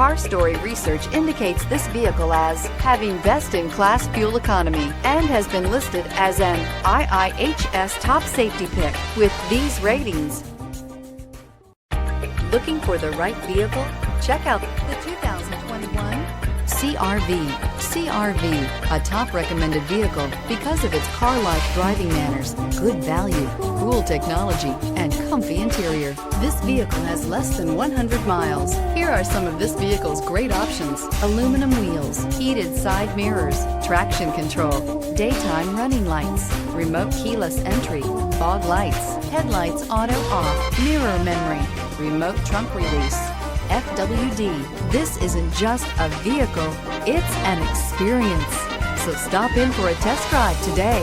Car Story research indicates this vehicle as having best-in-class fuel economy and has been listed as an IIHS top safety pick with these ratings. Looking for the right vehicle? Check out the 2021 CR-V. CR-V, a top recommended vehicle because of its car-like driving manners, good value, cool technology, and comfy interior. This vehicle has less than 100 miles. Here are some of this vehicle's great options: aluminum wheels, heated side mirrors, traction control, daytime running lights, remote keyless entry, fog lights, headlights auto off, mirror memory, remote trunk release, FWD. This isn't just a vehicle, it's an experience. So stop in for a test drive today.